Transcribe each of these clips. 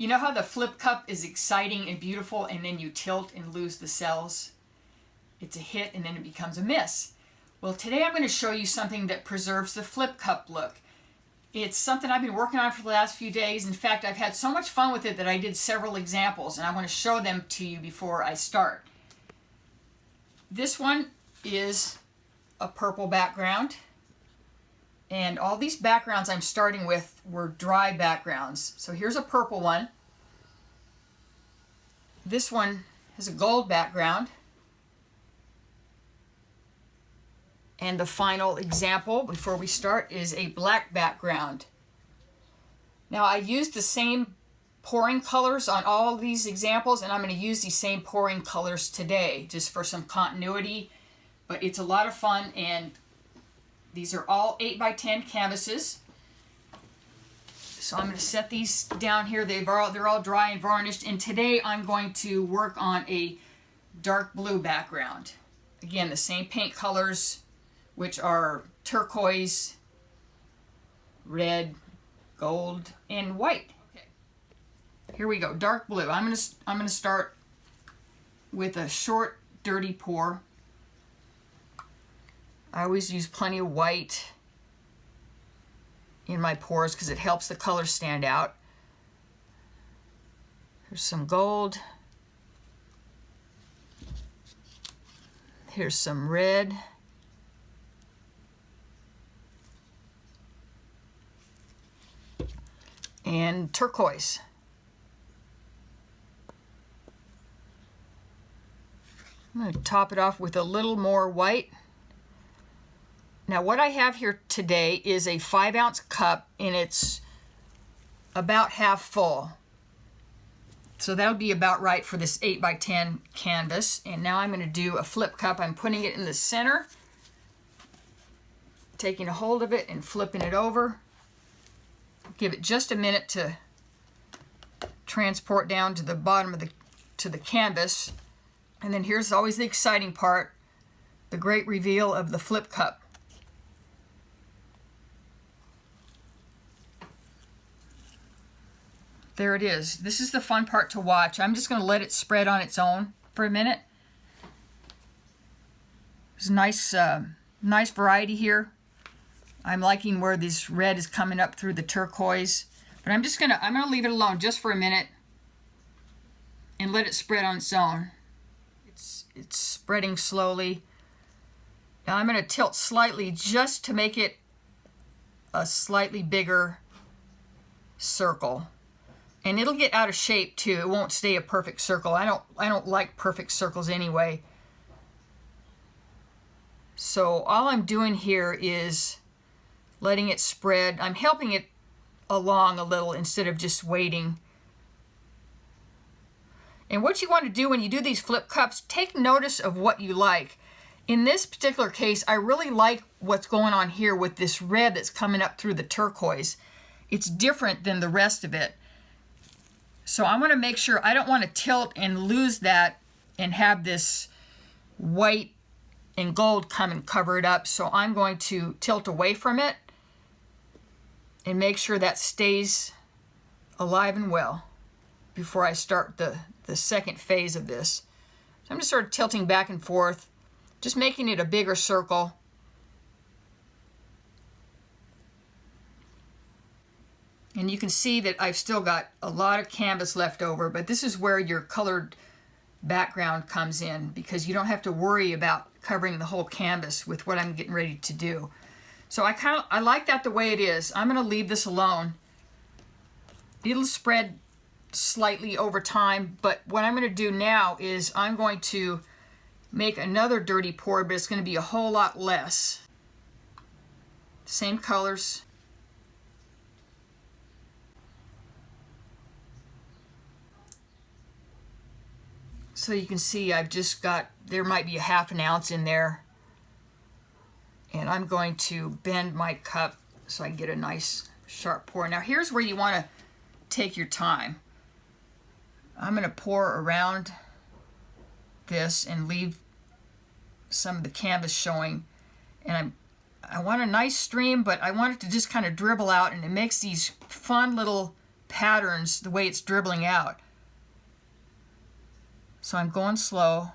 You know how the flip cup is exciting and beautiful and then you tilt and lose the cells? It's a hit and then it becomes a miss. Well, today I'm going to show you something that preserves the flip cup look. It's something I've been working on for the last few days. In fact, I've had so much fun with it that I did several examples, and I want to show them to you before I start. This one is a purple background, and all these backgrounds I'm starting with were dry backgrounds. So here's a purple one. This one has a gold background. And the final example before we start is a black background. Now I used the same pouring colors on all of these examples, and I'm going to use these same pouring colors today just for some continuity. But it's a lot of fun, and these are all 8x10 canvases. So I'm going to set these down here. They're all dry and varnished, and today I'm going to work on a dark blue background. Again, the same paint colors, which are turquoise, red, gold, and white. Okay. Here we go, dark blue. I'm gonna start with a short, dirty pour. I always use plenty of white in my pours because it helps the color stand out. Here's some gold. Here's some red. And turquoise. I'm going to top it off with a little more white. Now what I have here today is a 5-ounce cup, and it's about half full. So that'll be about right for this 8x10 canvas. And now I'm going to do a flip cup. I'm putting it in the center, taking a hold of it and flipping it over. Give it just a minute to transport down to the bottom of the canvas. And then here's always the exciting part, the great reveal of the flip cup. There it is. This is the fun part to watch. I'm just going to let it spread on its own for a minute. There's a nice variety here. I'm liking where this red is coming up through the turquoise, but I'm gonna leave it alone just for a minute and let it spread on its own. It's spreading slowly. Now I'm gonna tilt slightly just to make it a slightly bigger circle, and it'll get out of shape too. It won't stay a perfect circle. I don't like perfect circles anyway. So all I'm doing here is letting it spread. I'm helping it along a little instead of just waiting. And what you want to do when you do these flip cups, take notice of what you like. In this particular case, I really like what's going on here with this red that's coming up through the turquoise. It's different than the rest of it. So I want to make sure I don't want to tilt and lose that and have this white and gold come and cover it up. So I'm going to tilt away from it and make sure that stays alive and well before I start the second phase of this. So I'm just sort of tilting back and forth, just making it a bigger circle. And you can see that I've still got a lot of canvas left over, but this is where your colored background comes in, because you don't have to worry about covering the whole canvas with what I'm getting ready to do. So I like that the way it is. I'm going to leave this alone. It'll spread slightly over time, but what I'm going to do now is I'm going to make another dirty pour, but it's going to be a whole lot less. Same colors. So you can see I've just got, there might be a ½ ounce in there. And I'm going to bend my cup so I can get a nice sharp pour. Now here's where you want to take your time. I'm going to pour around this and leave some of the canvas showing. And I want a nice stream, but I want it to just kind of dribble out, and it makes these fun little patterns the way it's dribbling out. So I'm going slow,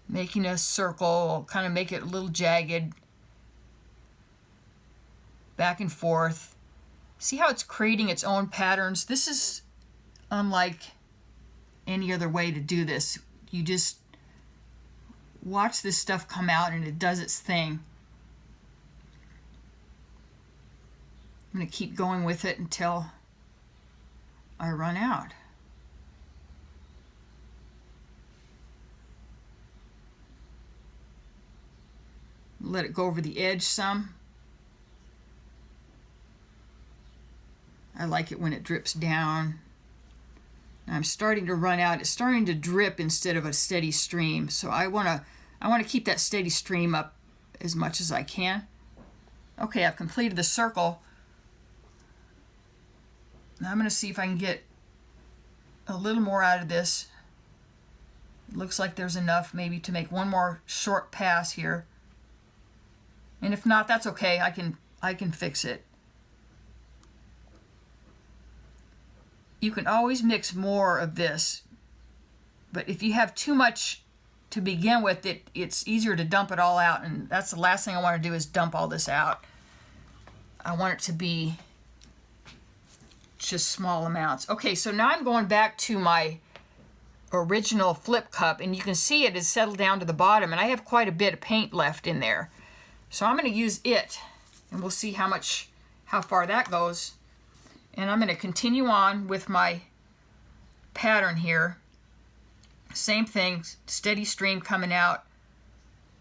making a circle, kind of make it a little jagged, back and forth. See how it's creating its own patterns? This is unlike any other way to do this. You just watch this stuff come out and it does its thing. I'm going to keep going with it until I run out. Let it go over the edge some. I like it when it drips down. I'm starting to run out. It's starting to drip instead of a steady stream. So I want to keep that steady stream up as much as I can. Okay, I've completed the circle. Now I'm going to see if I can get a little more out of this. It looks like there's enough maybe to make one more short pass here. And if not, that's okay. I can fix it. You can always mix more of this, but if you have too much to begin with, it's easier to dump it all out, and that's the last thing I want to do is dump all this out. I want it to be just small amounts. Okay, so now I'm going back to my original flip cup, and you can see it has settled down to the bottom, and I have quite a bit of paint left in there. So I'm going to use it, and we'll see how far that goes. And I'm going to continue on with my pattern here. Same thing, steady stream coming out.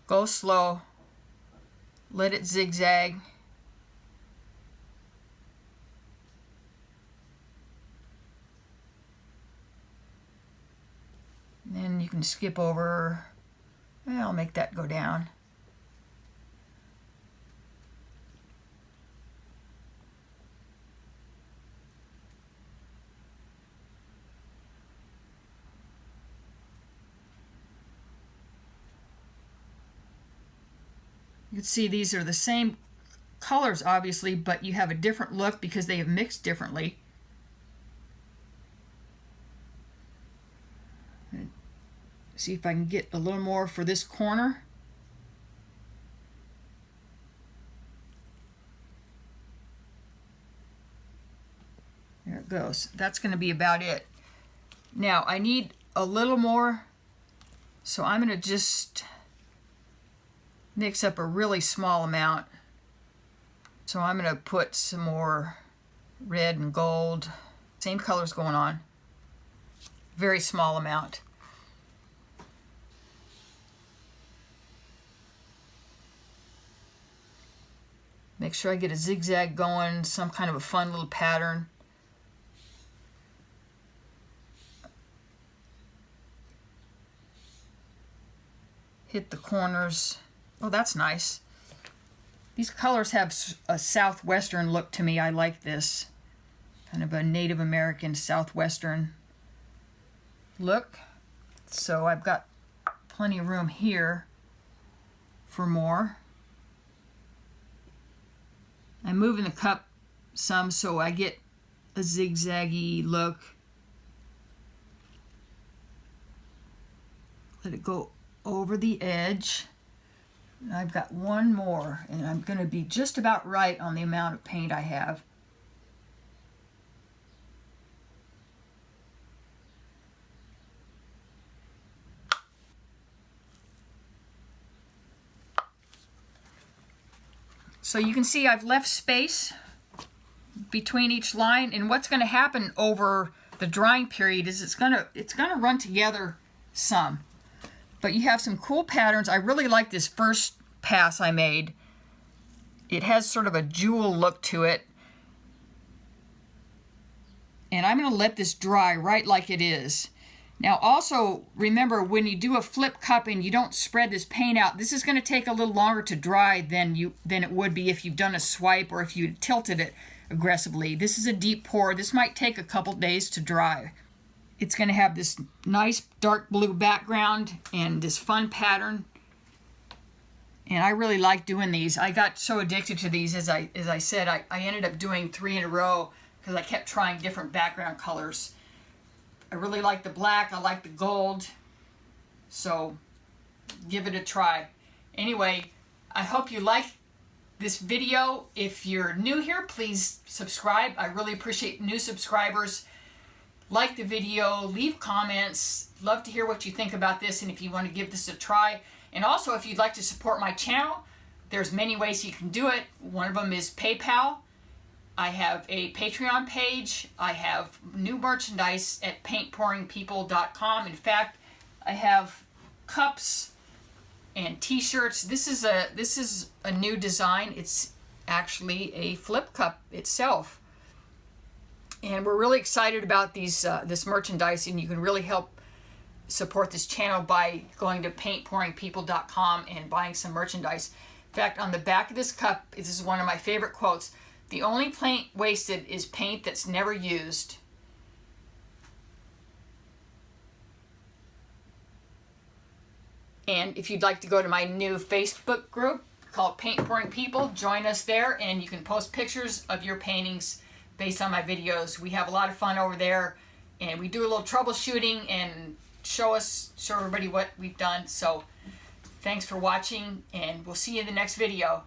Go slow. Let it zigzag. And then you can skip over. I'll make that go down. You can see these are the same colors, obviously, but you have a different look because they have mixed differently. See if I can get a little more for this corner. There it goes. That's going to be about it. Now I need a little more, so I'm going to just mix up a really small amount. So I'm going to put some more red and gold. Same colors going on. Very small amount. Make sure I get a zigzag going, some kind of a fun little pattern. Hit the corners. Oh, that's nice. These colors have a southwestern look to me. I like this. Kind of a Native American southwestern look. So I've got plenty of room here for more. I'm moving the cup some so I get a zigzaggy look. Let it go over the edge. I've got one more, and I'm going to be just about right on the amount of paint I have. So you can see I've left space between each line, and what's going to happen over the drying period is it's going to run together some. But you have some cool patterns. I really like this first pass I made. It has sort of a jewel look to it. And I'm going to let this dry right like it is. Now also, remember, when you do a flip cup and you don't spread this paint out, this is going to take a little longer to dry than it would be if you've done a swipe or if you tilted it aggressively. This is a deep pour. This might take a couple days to dry. It's going to have this nice dark blue background and this fun pattern. And I really like doing these. I got so addicted to these, as I said, I ended up doing 3 in a row because I kept trying different background colors. I really like the black, I like the gold, so give it a try. Anyway, I hope you like this video. If you're new here, please subscribe. I really appreciate new subscribers. Like the video, leave comments. Love to hear what you think about this and if you want to give this a try. And also, if you'd like to support my channel, there's many ways you can do it. One of them is PayPal. I have a Patreon page. I have new merchandise at paintpouringpeople.com. In fact, I have cups and t-shirts. This is a new design. It's actually a flip cup itself. And we're really excited about this merchandise, and you can really help support this channel by going to paintpouringpeople.com and buying some merchandise. In fact, on the back of this cup, this is one of my favorite quotes: "The only paint wasted is paint that's never used." And if you'd like to go to my new Facebook group called Paint Pouring People, join us there, and you can post pictures of your paintings based on my videos. We have a lot of fun over there, and we do a little troubleshooting and show everybody what we've done. So thanks for watching, and we'll see you in the next video.